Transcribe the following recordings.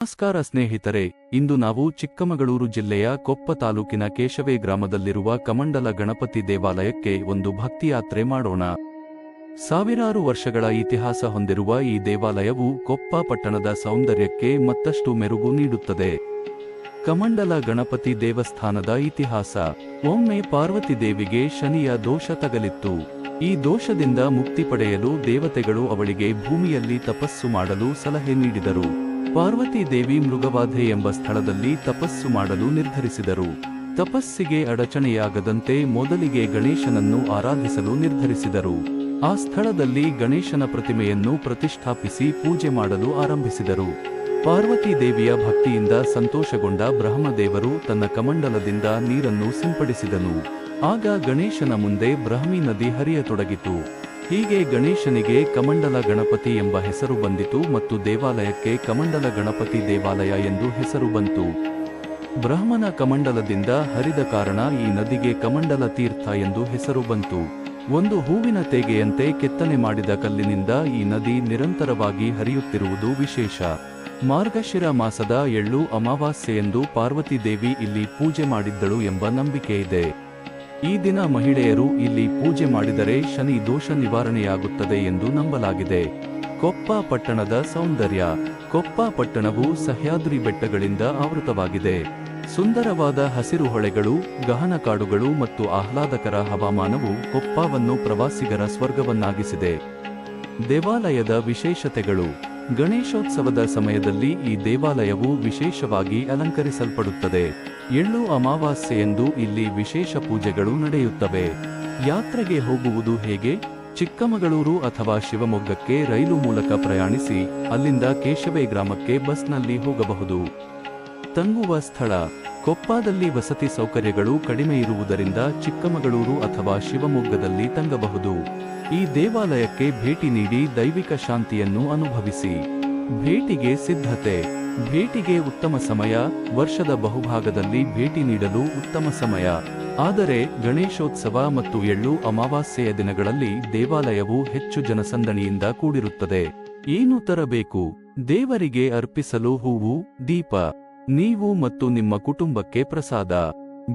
ನಮಸ್ಕಾರ ಸ್ನೇಹಿತರೆ, ಇಂದು ನಾವು ಚಿಕ್ಕಮಗಳೂರು ಜಿಲ್ಲೆಯ ಕೊಪ್ಪ ತಾಲೂಕಿನ ಕೇಶವೆ ಗ್ರಾಮದಲ್ಲಿರುವ ಕಮಂಡಲ ಗಣಪತಿ ದೇವಾಲಯಕ್ಕೆ ಒಂದು ಭಕ್ತಿಯಾತ್ರೆ ಮಾಡೋಣ. ಸಾವಿರಾರು ವರ್ಷಗಳ ಇತಿಹಾಸ ಹೊಂದಿರುವ ಈ ದೇವಾಲಯವು ಕೊಪ್ಪ ಪಟ್ಟಣದ ಸೌಂದರ್ಯಕ್ಕೆ ಮತ್ತಷ್ಟು ಮೆರುಗು ನೀಡುತ್ತದೆ. ಕಮಂಡಲ ಗಣಪತಿ ದೇವಸ್ಥಾನದ ಇತಿಹಾಸ. ಒಮ್ಮೆ ಪಾರ್ವತಿ ದೇವಿಗೆ ಶನಿಯ ದೋಷ ತಗಲಿತ್ತು. ಈ ದೋಷದಿಂದ ಮುಕ್ತಿ ಪಡೆಯಲು ದೇವತೆಗಳು ಅವಳಿಗೆ ಭೂಮಿಯಲ್ಲಿ ತಪಸ್ಸು ಮಾಡಲು ಸಲಹೆ ನೀಡಿದರು. ಪಾರ್ವತಿ ದೇವಿ ಮೃಗವಾಧೆ ಎಂಬ ಸ್ಥಳದಲ್ಲಿ ತಪಸ್ಸು ಮಾಡಲು ನಿರ್ಧರಿಸಿದರು. ತಪಸ್ಸಿಗೆ ಅಡಚಣೆಯಾಗದಂತೆ ಮೊದಲಿಗೆ ಗಣೇಶನನ್ನು ಆರಾಧಿಸಲು ನಿರ್ಧರಿಸಿದರು. ಆ ಸ್ಥಳದಲ್ಲಿ ಗಣೇಶನ ಪ್ರತಿಮೆಯನ್ನು ಪ್ರತಿಷ್ಠಾಪಿಸಿ ಪೂಜೆ ಮಾಡಲು ಆರಂಭಿಸಿದರು. ಪಾರ್ವತಿ ದೇವಿಯ ಭಕ್ತಿಯಿಂದ ಸಂತೋಷಗೊಂಡ ಬ್ರಹ್ಮದೇವರು ತನ್ನ ಕಮಂಡಲದಿಂದ ನೀರನ್ನು ಸಿಂಪಡಿಸಿದನು. ಆಗ ಗಣೇಶನ ಮುಂದೆ ಬ್ರಹ್ಮಿ ನದಿ ಹರಿಯತೊಡಗಿತು. ಹೀಗೆ ಗಣೇಶನಿಗೆ ಕಮಂಡಲ ಗಣಪತಿ ಎಂಬ ಹೆಸರು ಬಂದಿತು ಮತ್ತು ದೇವಾಲಯಕ್ಕೆ ಕಮಂಡಲ ಗಣಪತಿ ದೇವಾಲಯ ಎಂದು ಹೆಸರು ಬಂತು. ಬ್ರಹ್ಮನ ಕಮಂಡಲದಿಂದ ಹರಿದ ಕಾರಣ ಈ ನದಿಗೆ ಕಮಂಡಲ ತೀರ್ಥ ಎಂದು ಹೆಸರು ಬಂತು. ಒಂದು ಹೂವಿನ ತೇಗೆಯಂತೆ ಕೆತ್ತನೆ ಮಾಡಿದ ಕಲ್ಲಿನಿಂದ ಈ ನದಿ ನಿರಂತರವಾಗಿ ಹರಿಯುತ್ತಿರುವುದು ವಿಶೇಷ. ಮಾರ್ಗಶಿರ ಮಾಸದ ಎಳ್ಳು ಅಮಾವಾಸ್ಯೆಯೆಂದು ಪಾರ್ವತಿ ದೇವಿ ಇಲ್ಲಿ ಪೂಜೆ ಮಾಡಿದ್ದಳು ಎಂಬ ನಂಬಿಕೆಯಿದೆ. ಈ ದಿನ ಮಹಿಳೆಯರು ಇಲ್ಲಿ ಪೂಜೆ ಮಾಡಿದರೆ ಶನಿ ದೋಷ ನಿವಾರಣೆಯಾಗುತ್ತದೆ ಎಂದು ನಂಬಲಾಗಿದೆ. ಕೊಪ್ಪ ಪಟ್ಟಣದ ಸೌಂದರ್ಯ. ಕೊಪ್ಪ ಪಟ್ಟಣವು ಸಹ್ಯಾದ್ರಿ ಬೆಟ್ಟಗಳಿಂದ ಆವೃತವಾಗಿದೆ. ಸುಂದರವಾದ ಹಸಿರು ಹೊಳೆಗಳು, ಗಹನ ಕಾಡುಗಳು ಮತ್ತು ಆಹ್ಲಾದಕರ ಹವಾಮಾನವು ಕೊಪ್ಪವನ್ನು ಪ್ರವಾಸಿಗರ ಸ್ವರ್ಗವನ್ನಾಗಿಸಿದೆ. ದೇವಾಲಯದ ವಿಶೇಷತೆಗಳು. ಗಣೇಶೋತ್ಸವದ ಸಮಯದಲ್ಲಿ ಈ ದೇವಾಲಯವು ವಿಶೇಷವಾಗಿ ಅಲಂಕರಿಸಲ್ಪಡುತ್ತದೆ. ಎಳ್ಳು ಅಮಾವಾಸ್ಯೆಯೆಂದು ಇಲ್ಲಿ ವಿಶೇಷ ಪೂಜೆಗಳು ನಡೆಯುತ್ತವೆ. ಯಾತ್ರೆಗೆ ಹೋಗುವುದು ಹೇಗೆ? ಚಿಕ್ಕಮಗಳೂರು ಅಥವಾ ಶಿವಮೊಗ್ಗಕ್ಕೆ ರೈಲು ಮೂಲಕ ಪ್ರಯಾಣಿಸಿ ಅಲ್ಲಿಂದ ಕೇಶವೆ ಗ್ರಾಮಕ್ಕೆ ಬಸ್ನಲ್ಲಿ ಹೋಗಬಹುದು. ತಂಗುವ ಸ್ಥಳ. ಕೊಪ್ಪದಲ್ಲಿ ವಸತಿ ಸೌಕರ್ಯಗಳು ಕಡಿಮೆ ಇರುವುದರಿಂದ ಚಿಕ್ಕಮಗಳೂರು ಅಥವಾ ಶಿವಮೊಗ್ಗದಲ್ಲಿ ತಂಗಬಹುದು. ಈ ದೇವಾಲಯಕ್ಕೆ ಭೇಟಿ ನೀಡಿ ದೈವಿಕ ಶಾಂತಿಯನ್ನು ಅನುಭವಿಸಿ. ಭೇಟಿಗೆ ಸಿದ್ಧತೆ. ಭೇಟಿಗೆ ಉತ್ತಮ ಸಮಯ. ವರ್ಷದ ಬಹುಭಾಗದಲ್ಲಿ ಭೇಟಿ ನೀಡಲು ಉತ್ತಮ ಸಮಯ. ಆದರೆ ಗಣೇಶೋತ್ಸವ ಮತ್ತು ಎಳ್ಳು ಅಮಾವಾಸ್ಯೆಯ ದಿನಗಳಲ್ಲಿ ದೇವಾಲಯವು ಹೆಚ್ಚು ಜನಸಂದಣಿಯಿಂದ ಕೂಡಿರುತ್ತದೆ. ಏನು ತರಬೇಕು? ದೇವರಿಗೆ ಅರ್ಪಿಸಲು ಹೂವು, ದೀಪ. ನೀವು ಮತ್ತು ನಿಮ್ಮ ಕುಟುಂಬಕ್ಕೆ ಪ್ರಸಾದ.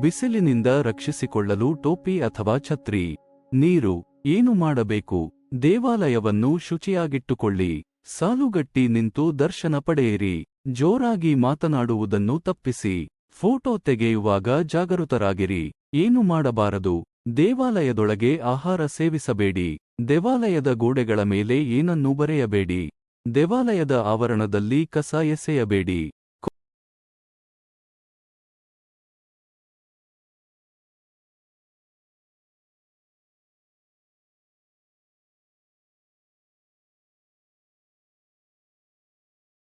ಬಿಸಿಲಿನಿಂದ ರಕ್ಷಿಸಿಕೊಳ್ಳಲು ಟೋಪಿ ಅಥವಾ ಛತ್ರಿ. ನೀರು. ಏನು ಮಾಡಬೇಕು? ದೇವಾಲಯವನ್ನು ಶುಚಿಯಾಗಿಟ್ಟುಕೊಳ್ಳಿ. ಸಾಲುಗಟ್ಟಿ ನಿಂತು ದರ್ಶನ ಪಡೆಯಿರಿ. ಜೋರಾಗಿ ಮಾತನಾಡುವುದನ್ನು ತಪ್ಪಿಸಿ. ಫೋಟೋ ತೆಗೆಯುವಾಗ ಜಾಗರೂಕರಾಗಿರಿ. ಏನು ಮಾಡಬಾರದು? ದೇವಾಲಯದೊಳಗೆ ಆಹಾರ ಸೇವಿಸಬೇಡಿ. ದೇವಾಲಯದ ಗೋಡೆಗಳ ಮೇಲೆ ಏನನ್ನೂ ಬರೆಯಬೇಡಿ. ದೇವಾಲಯದ ಆವರಣದಲ್ಲಿ ಕಸ ಎಸೆಯಬೇಡಿ.